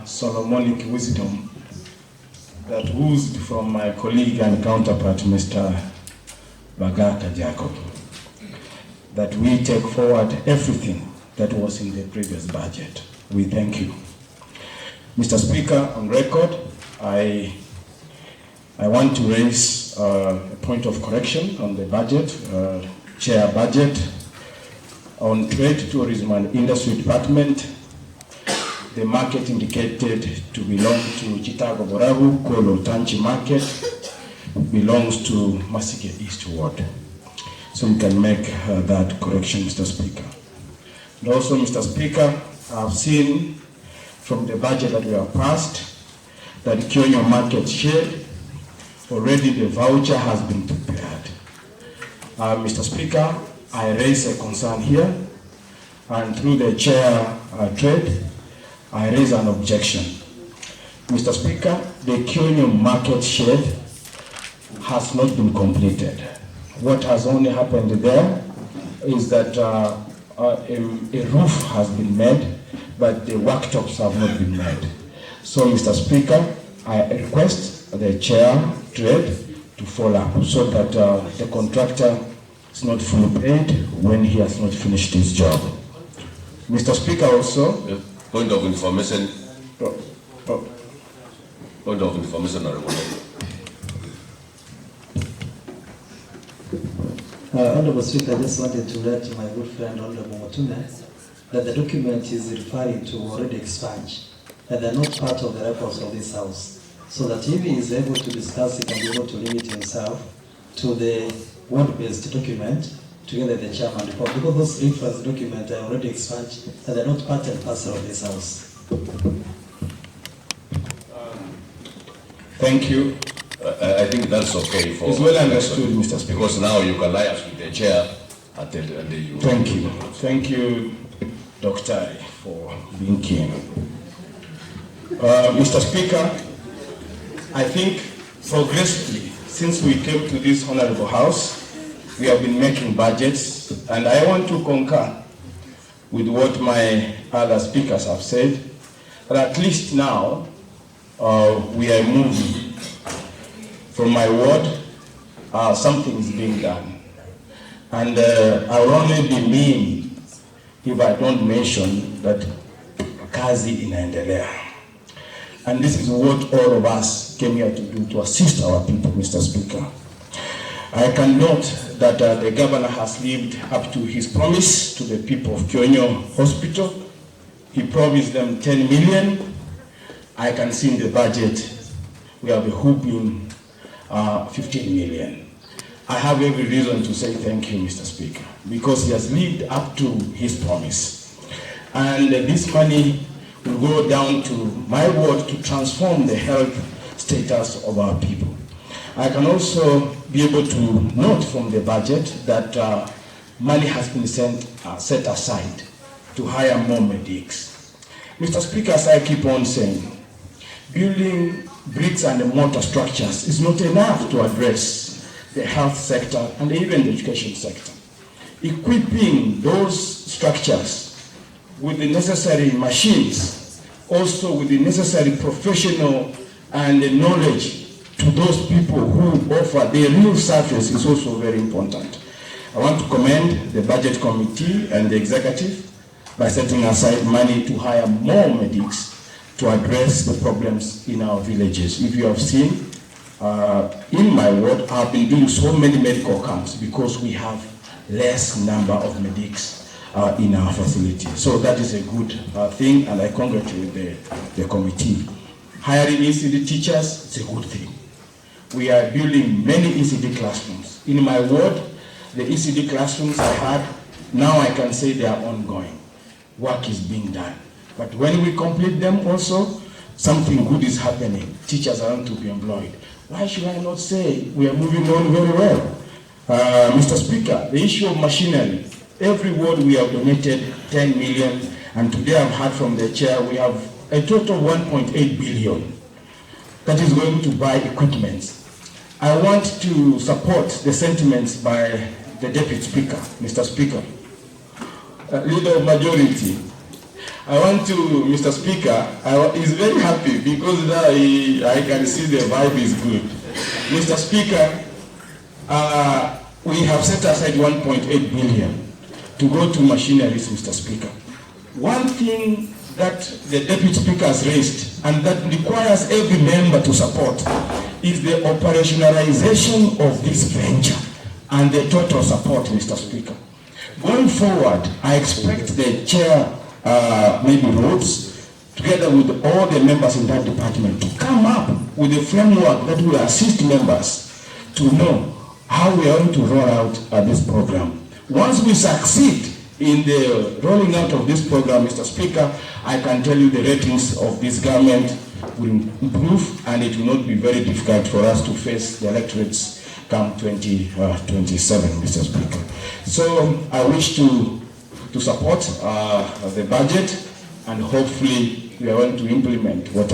Solomonic wisdom that oozed from my colleague and counterpart, Mr. Bagata Jacob, that we take forward everything that was in the previous budget. We thank you. Mr. Speaker, on record, I want to raise a point of correction on the budget, chair budget. On Trade, Tourism and Industry Department, the market indicated to belong to Chicago Borabu, Kolo Tanchi Market, belongs to Masike East Ward. So you can make that correction, Mr. Speaker. And also, Mr. Speaker, I've seen from the budget that we have passed that Kionyo Market Shed, already the voucher has been prepared. Mr. Speaker, I raise a concern here, and through the chair Trade, I raise an objection. Mr. Speaker, the Kionyo Market Shed has not been completed. What has only happened there is that a roof has been made, but the worktops have not been made. So, Mr. Speaker, I request the chair Trade to follow up so that the contractor is not fully paid when he has not finished his job. Mr. Speaker, also... Point of information. Point of information, Honorable. Honorable Speaker, I just wanted to let my good friend Honorable Motume that the document is referring to already expunged, and they're not part of the records of this House. So that if he is able to discuss it and be able to limit himself to the word-based document, together with the chairman report, because those reference documents are already expunged and they're not part and parcel of this House. Thank you. I think that's okay for... It's well understood, Mr. Speaker. Because now you can liaise with the chair at the Thank you. Thank you, Dr. for being keen. Mr. Speaker, I think progressively, since we came to this honorable House, we have been making budgets, and I want to concur with what my other speakers have said, that at least now we are moving. From my ward, something is being done. And I will only be mean if I don't mention that kazi inaendelea. And this is what all of us came here to do, to assist our people, Mr. Speaker. I can note that the governor has lived up to his promise to the people of Kionyo Hospital. He promised them 10 million. I can see in the budget we have a whooping 15 million. I have every reason to say thank you, Mr. Speaker, because he has lived up to his promise. And this money will go down to my ward to transform the health status of our people. I can also be able to note from the budget that money has been set aside to hire more medics. Mr. Speaker, as I keep on saying, building bricks and mortar structures is not enough to address the health sector and even the education sector. Equipping those structures with the necessary machines, also with the necessary professional and the knowledge to those people who offer the real service is also very important. I want to commend the Budget Committee and the Executive by setting aside money to hire more medics to address the problems in our villages. If you have seen, in my ward, I've been doing so many medical camps because we have less number of medics in our facility. So that is a good thing, and I congratulate the committee. Hiring ECD teachers is a good thing. We are building many ECD classrooms. In my ward, the ECD classrooms I had, now I can say they are ongoing. Work is being done. But when we complete them also, something good is happening. Teachers are going to be employed. Why should I not say we are moving on very well? Mr. Speaker, the issue of machinery. Every ward we have donated 10 million, and today I've heard from the chair we have a total of 1.8 billion that is going to buy equipment. I want to support the sentiments by the Deputy Speaker, Mr. Speaker, Leader of Majority. I want to, Mr. Speaker, he's very happy because now I can see the vibe is good. Mr. Speaker, we have set aside 1.8 billion to go to machineries, Mr. Speaker. One thing that the Deputy Speaker has raised and that requires every member to support is the operationalization of this venture and the total support, Mr. Speaker. Going forward, I expect the chair, maybe Rhodes, together with all the members in that department, to come up with a framework that will assist members to know how we are going to roll out this program. Once we succeed in the rolling out of this program, Mr. Speaker, I can tell you the ratings of this government will improve and it will not be very difficult for us to face the electorates come 2027, Mr. Speaker. So I wish to support the budget and hopefully we are going to implement whatever